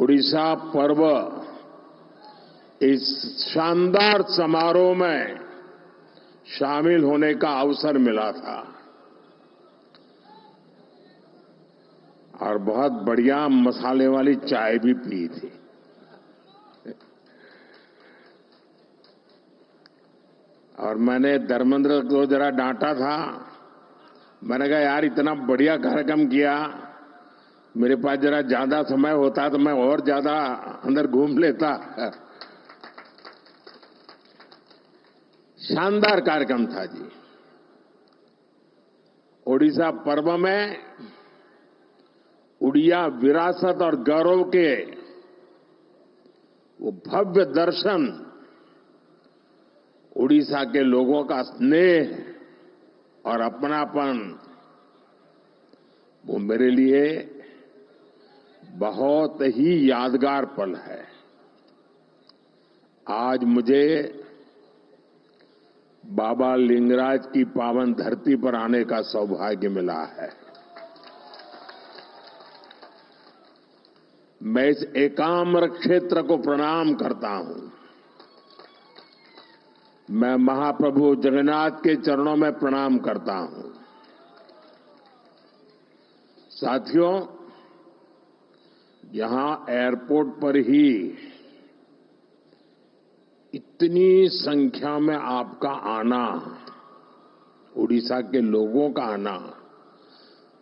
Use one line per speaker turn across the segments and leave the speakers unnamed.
उड़ीसा पर्व इस शानदार समारोह में शामिल होने का अवसर मिला था और बहुत बढ़िया मसाले वाली चाय भी पी थी। और मैंने धर्मेंद्र को जरा डांटा था। मैंने कहा यार इतना बढ़िया कार्यक्रम किया, मेरे पास जरा ज्यादा समय होता तो मैं और ज्यादा अंदर घूम लेता। शानदार कार्यक्रम था जी। ओडिशा पर्व में उड़िया विरासत और गौरव के वो भव्य दर्शन, उड़ीसा के लोगों का स्नेह और अपनापन, वो मेरे लिए बहुत ही यादगार पल है। आज मुझे बाबा लिंगराज की पावन धरती पर आने का सौभाग्य मिला है। मैं इस एकाम्र क्षेत्र को प्रणाम करता हूं। मैं महाप्रभु जगन्नाथ के चरणों में प्रणाम करता हूं। साथियों, यहां एयरपोर्ट पर ही इतनी संख्या में आपका आना, उड़ीसा के लोगों का आना,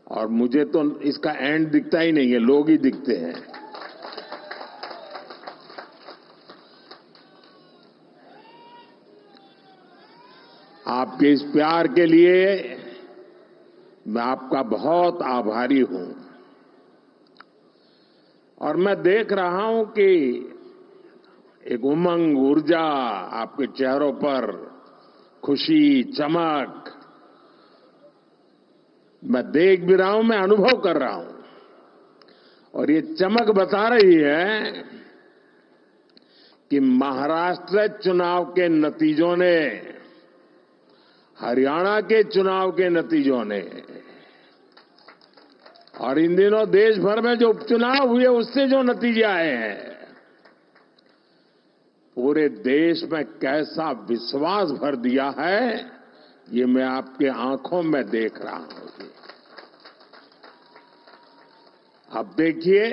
और मुझे तो इसका एंड दिखता ही नहीं है, लोग ही दिखते हैं। आपके इस प्यार के लिए मैं आपका बहुत आभारी हूं। और मैं देख रहा हूं कि एक उमंग, ऊर्जा आपके चेहरों पर, खुशी, चमक, मैं देख भी रहा हूं, मैं अनुभव कर रहा हूं। और ये चमक बता रही है कि महाराष्ट्र चुनाव के नतीजों ने, हरियाणा के चुनाव के नतीजों ने, और इन दिनों देश भर में जो उपचुनाव हुए उससे जो नतीजे आए हैं, पूरे देश में कैसा विश्वास भर दिया है, ये मैं आपके आंखों में देख रहा हूं। अब देखिए,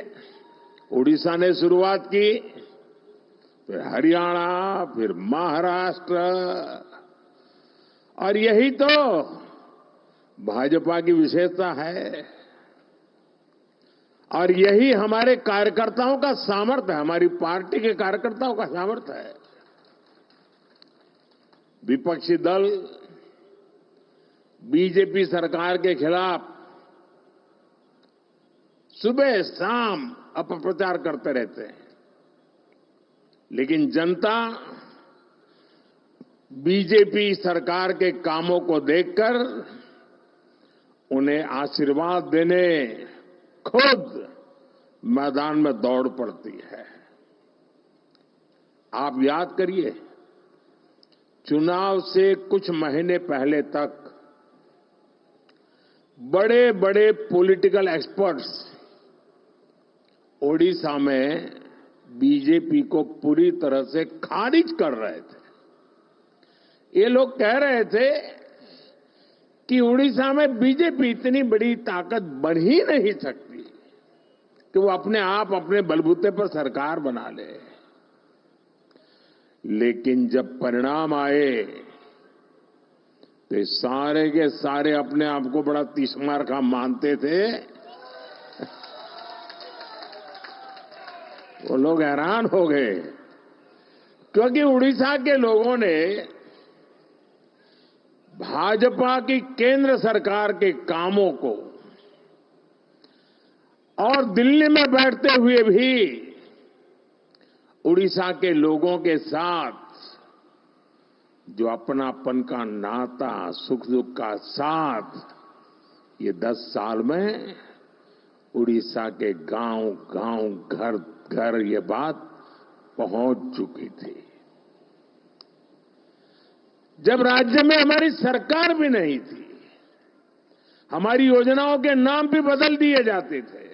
उड़ीसा ने शुरुआत की, फिर हरियाणा, फिर महाराष्ट्र, और यही तो भाजपा की विशेषता है और यही हमारे कार्यकर्ताओं का सामर्थ्य है, हमारी पार्टी के कार्यकर्ताओं का सामर्थ्य है। विपक्षी दल बीजेपी सरकार के खिलाफ सुबह शाम अपप्रचार करते रहते हैं, लेकिन जनता बीजेपी सरकार के कामों को देखकर उन्हें आशीर्वाद देने खुद मैदान में दौड़ पड़ती है। आप याद करिए, चुनाव से कुछ महीने पहले तक बड़े बड़े पॉलिटिकल एक्सपर्ट्स ओडिशा में बीजेपी को पूरी तरह से खारिज कर रहे थे। ये लोग कह रहे थे कि उड़ीसा में बीजेपी इतनी बड़ी ताकत बन ही नहीं सकती कि वो अपने आप अपने बलबूते पर सरकार बना ले। लेकिन जब परिणाम आए तो सारे के सारे अपने आप को बड़ा तीसमार का मानते थे। वो लोग हैरान हो गए, क्योंकि उड़ीसा के लोगों ने भाजपा की केंद्र सरकार के कामों को और दिल्ली में बैठते हुए भी उड़ीसा के लोगों के साथ जो अपनापन का नाता, सुख दुख का साथ, ये 10 साल में उड़ीसा के गांव गांव, घर घर ये बात पहुंच चुकी थी। जब राज्य में हमारी सरकार भी नहीं थी, हमारी योजनाओं के नाम भी बदल दिए जाते थे,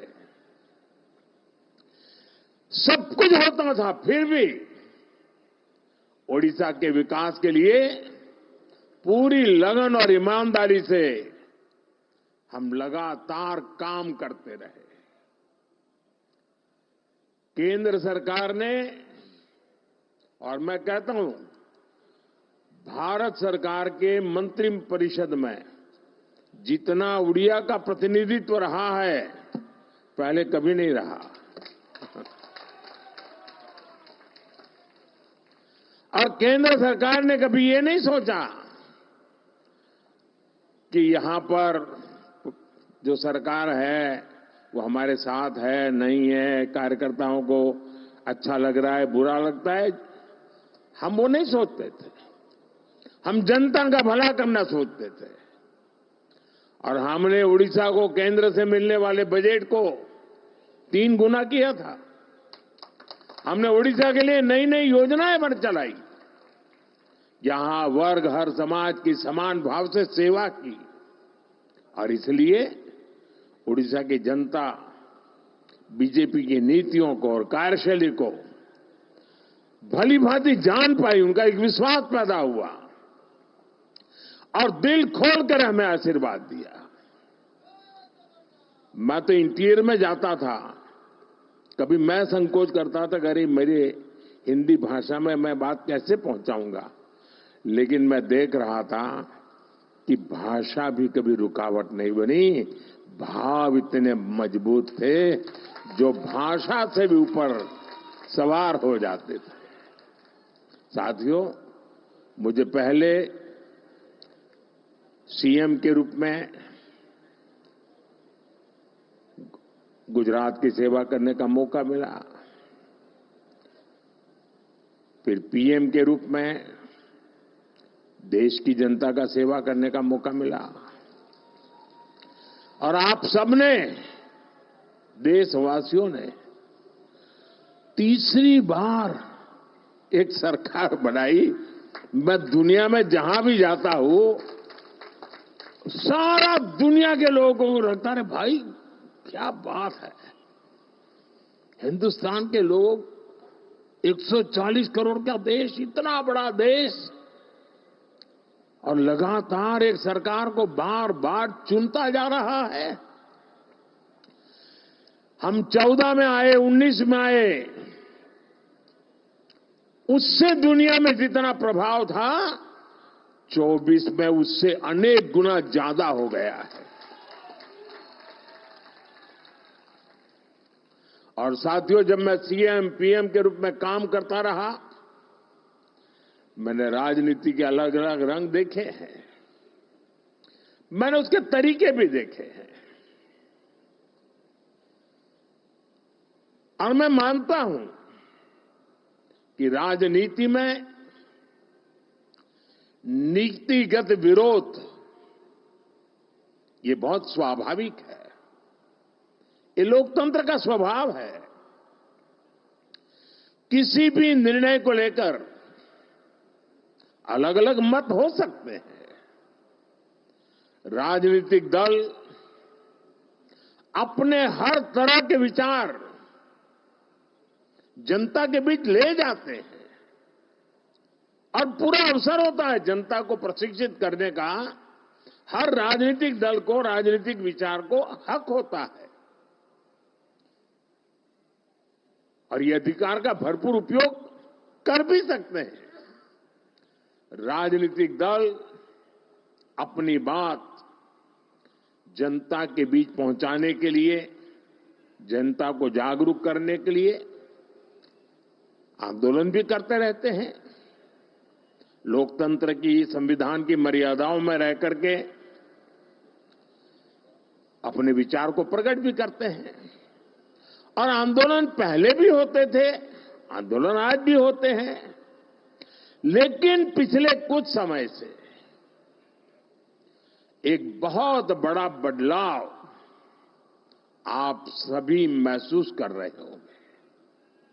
सब कुछ होता था, फिर भी ओडिशा के विकास के लिए पूरी लगन और ईमानदारी से हम लगातार काम करते रहे। केंद्र सरकार ने, और मैं कहता हूं भारत सरकार के मंत्रिपरिषद में जितना उड़िया का प्रतिनिधित्व रहा है, पहले कभी नहीं रहा। और केंद्र सरकार ने कभी ये नहीं सोचा कि यहां पर जो सरकार है वो हमारे साथ है नहीं है, कार्यकर्ताओं को अच्छा लग रहा है बुरा लगता है, हम वो नहीं सोचते थे। हम जनता का भला करना सोचते थे। और हमने उड़ीसा को केंद्र से मिलने वाले बजट को 3 गुना किया था। हमने उड़ीसा के लिए नई नई योजनाएं बन चलाई, जहां वर्ग हर समाज की समान भाव से सेवा की। और इसलिए उड़ीसा की जनता बीजेपी की नीतियों को और कार्यशैली को भली भांति जान पाई, उनका एक विश्वास पैदा हुआ और दिल खोलकर हमें आशीर्वाद दिया। मैं तो इंटीरियर में जाता था, कभी मैं संकोच करता था, अरे मेरे हिंदी भाषा में मैं बात कैसे पहुंचाऊंगा, लेकिन मैं देख रहा था कि भाषा भी कभी रुकावट नहीं बनी, भाव इतने मजबूत थे जो भाषा से भी ऊपर सवार हो जाते थे। साथियों, मुझे पहले सीएम के रूप में गुजरात की सेवा करने का मौका मिला, फिर पीएम के रूप में देश की जनता का सेवा करने का मौका मिला, और आप सबने, देशवासियों ने तीसरी बार एक सरकार बनाई। मैं दुनिया में जहां भी जाता हूं, सारा दुनिया के लोगों को लगता है भाई क्या बात है, हिंदुस्तान के लोग 140 करोड़ का देश, इतना बड़ा देश, और लगातार एक सरकार को बार बार चुनता जा रहा है। हम 14 में आए, 19 में आए, उससे दुनिया में जितना प्रभाव था 24 में उससे अनेक गुना ज्यादा हो गया है। और साथियों, जब मैं सीएम पीएम के रूप में काम करता रहा, मैंने राजनीति के अलग अलग रंग देखे हैं, मैंने उसके तरीके भी देखे हैं, और मैं मानता हूं कि राजनीति में नीतिगत विरोध ये बहुत स्वाभाविक है, ये लोकतंत्र का स्वभाव है। किसी भी निर्णय को लेकर अलग अलग मत हो सकते हैं। राजनीतिक दल अपने हर तरह के विचार जनता के बीच ले जाते हैं, और पूरा अवसर होता है जनता को प्रशिक्षित करने का। हर राजनीतिक दल को राजनीतिक विचार को हक होता है, और ये अधिकार का भरपूर उपयोग कर भी सकते हैं। राजनीतिक दल अपनी बात जनता के बीच पहुंचाने के लिए, जनता को जागरूक करने के लिए आंदोलन भी करते रहते हैं। लोकतंत्र की, संविधान की मर्यादाओं में रह करके अपने विचार को प्रकट भी करते हैं। और आंदोलन पहले भी होते थे, आंदोलन आज भी होते हैं, लेकिन पिछले कुछ समय से एक बहुत बड़ा बदलाव आप सभी महसूस कर रहे हो।